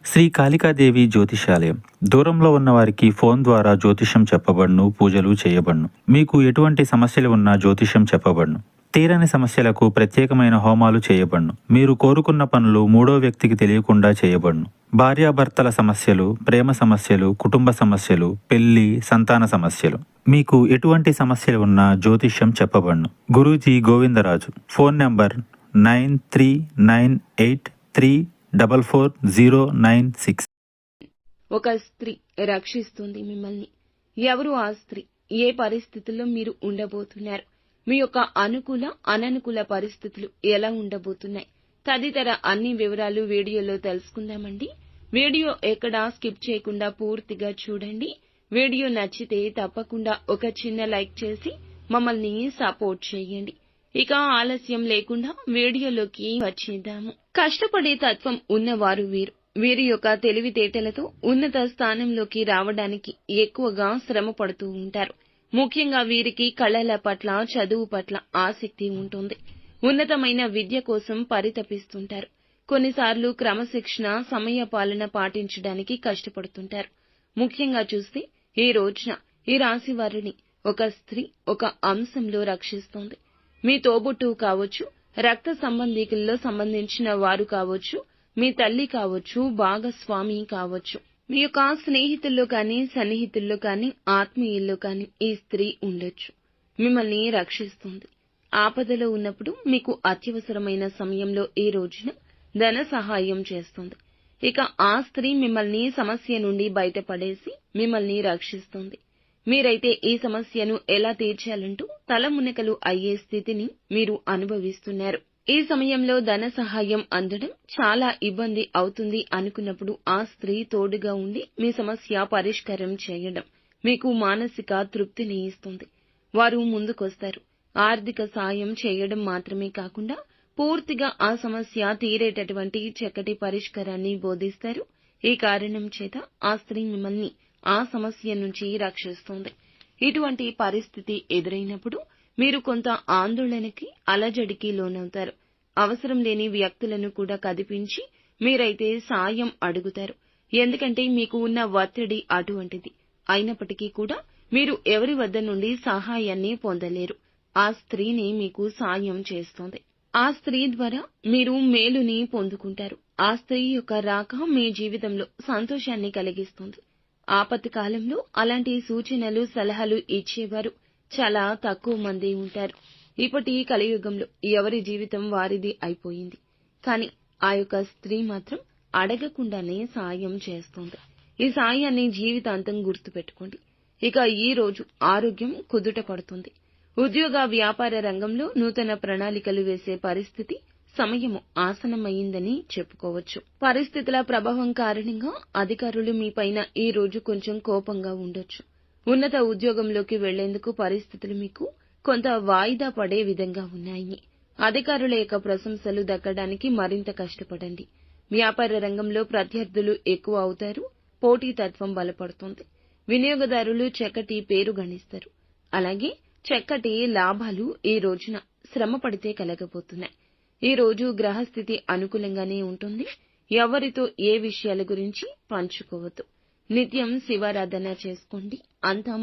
శ్రీ కాళికాదేవి జ్యోతిషాలయం. దూరంలో ఉన్న వారికి ఫోన్ ద్వారా జ్యోతిష్యం చెప్పబడును, పూజలు చేయబడును. మీకు ఎటువంటి సమస్యలు ఉన్నా జ్యోతిష్యం చెప్పబడును. తీరని సమస్యలకు ప్రత్యేకమైన హోమాలు చేయబడును. మీరు కోరుకున్న పనులు మూడో వ్యక్తికి తెలియకుండా చేయబడును. భార్యాభర్తల సమస్యలు, ప్రేమ సమస్యలు, కుటుంబ సమస్యలు, పెళ్లి, సంతాన సమస్యలు, మీకు ఎటువంటి సమస్యలు ఉన్నా జ్యోతిష్యం చెప్పబడును. గురూజీ గోవిందరాజు. Phone number 9398344096. ఒక స్త్రీ రక్షిస్తుంది మిమ్మల్ని. ఎవరు ఆ స్త్రీ? ఏ పరిస్థితుల్లో మీరు ఉండబోతున్నారు? మీ యొక్క అనుకూల అననుకూల పరిస్థితులు ఎలా ఉండబోతున్నాయి? తదితర అన్ని వివరాలు వీడియోలో తెలుసుకుందామండి. వీడియో ఎక్కడా స్కిప్ చేయకుండా పూర్తిగా చూడండి. వీడియో నచ్చితే తప్పకుండా ఒక చిన్న లైక్ చేసి మమ్మల్ని సపోర్ట్ చేయండి. ఇక ఆలస్యం లేకుండా వీడియోలోకి వచ్చేద్దాము. కష్టపడే తత్వం ఉన్నవారు వీరు. వీరి యొక్క తెలివితేటలతో ఉన్నత స్థానంలోకి రావడానికి ఎక్కువగా శ్రమ పడుతూ ఉంటారు. ముఖ్యంగా వీరికి కళల పట్ల, చదువు పట్ల ఆసక్తి ఉంటుంది. ఉన్నతమైన విద్య కోసం పరితపిస్తుంటారు. కొన్నిసార్లు క్రమశిక్షణ, సమయ పాలన పాటించడానికి కష్టపడుతుంటారు. ముఖ్యంగా చూస్తే ఈ రోజున ఈ రాశి వారిని ఒక స్త్రీ ఒక అంశంలో రక్షిస్తోంది. మీ తోబుట్టువు కావచ్చు, రక్త సంబంధీకుల్లో సంబంధించిన వారు కావచ్చు, మీ తల్లి కావచ్చు, భాగస్వామి కావచ్చు, మీ యొక్క స్నేహితుల్లో కానీ, సన్నిహితుల్లో కానీ, ఆత్మీయుల్లో కానీ ఈ స్త్రీ ఉండొచ్చు. మిమ్మల్ని రక్షిస్తుంది. ఆపదలో ఉన్నప్పుడు మీకు అత్యవసరమైన సమయంలో ఈ రోజున ధన సహాయం చేస్తుంది. ఇక ఆ స్త్రీ మిమ్మల్ని సమస్య నుండి బయటపడేసి మిమ్మల్ని రక్షిస్తుంది. మీరైతే ఈ సమస్యను ఎలా తీర్చాలంటూ తలమునకలు అయ్యే స్థితిని మీరు అనుభవిస్తున్నారు. ఈ సమయంలో ధన సహాయం అందడం చాలా ఇబ్బంది అవుతుంది అనుకున్నప్పుడు ఆ స్త్రీ తోడుగా ఉండి మీ సమస్య పరిష్కారం చేయడం మీకు మానసిక తృప్తిని ఇస్తుంది. వారు ముందుకొస్తారు. ఆర్థిక సాయం చేయడం మాత్రమే కాకుండా పూర్తిగా ఆ సమస్య తీరేటటువంటి చక్కటి పరిష్కారాన్ని బోధిస్తారు. ఈ కారణం చేత ఆ స్త్రీ మిమ్మల్ని ఆ సమస్య నుంచి రక్షిస్తుంది. ఇటువంటి పరిస్థితి ఎదురైనప్పుడు మీరు కొంత ఆందోళనకి, అలజడికి లోనవుతారు. అవసరం లేని వ్యక్తులను కూడా కదిపించి మీరైతే సాయం అడుగుతారు. ఎందుకంటే మీకు ఉన్న ఒత్తిడి అటువంటిది. అయినప్పటికీ కూడా మీరు ఎవరి వద్ద నుండి సహాయాన్ని పొందలేరు. ఆ స్త్రీని మీకు సాయం చేస్తుంది. ఆ స్త్రీ ద్వారా మీరు మేలుని పొందుకుంటారు. ఆ స్త్రీ యొక్క రాక మీ జీవితంలో సంతోషాన్ని కలిగిస్తుంది. ఆపత్తి కాలంలో అలాంటి సూచనలు, సలహాలు ఇచ్చేవారు చాలా తక్కువ మంది ఉంటారు. ఇప్పటి కలియుగంలో ఎవరి జీవితం వారిది అయిపోయింది. కానీ ఆ యొక్క స్త్రీ మాత్రం అడగకుండానే సాయం చేస్తుంది. ఈ సాయాన్ని జీవితాంతం గుర్తుపెట్టుకోండి. ఇక ఈ రోజు ఆరోగ్యం కుదుట పడుతుంది. ఉద్యోగ వ్యాపార రంగంలో నూతన ప్రణాళికలు వేసే పరిస్థితి, సమయము ఆసన్నమైందని చెప్పుకోవచ్చు. పరిస్థితుల ప్రభావం కారణంగా అధికారులు మీపైన ఈ రోజు కొంచెం కోపంగా ఉండొచ్చు. ఉన్నత ఉద్యోగంలోకి వెళ్లేందుకు పరిస్థితులు మీకు కొంత వాయిదా పడే విధంగా ఉన్నాయి. అధికారుల యొక్క ప్రశంసలు దక్కడానికి మరింత కష్టపడండి. వ్యాపార రంగంలో ప్రత్యర్థులు ఎక్కువ అవుతారు. పోటీతత్వం బలపడుతుంది. వినియోగదారులు చక్కటి పేరు గణిస్తారు. అలాగే చక్కటి లాభాలు ఈ రోజున శ్రమ పడితే కలగబోతున్నాయి. ఈ రోజు గ్రహస్థితి అనుకూలంగానే ఉంటుంది. ఎవరితో ఏ విషయాల గురించి పంచుకోవద్దు. నిత్యం శివారాధన చేసుకోండి. అంతా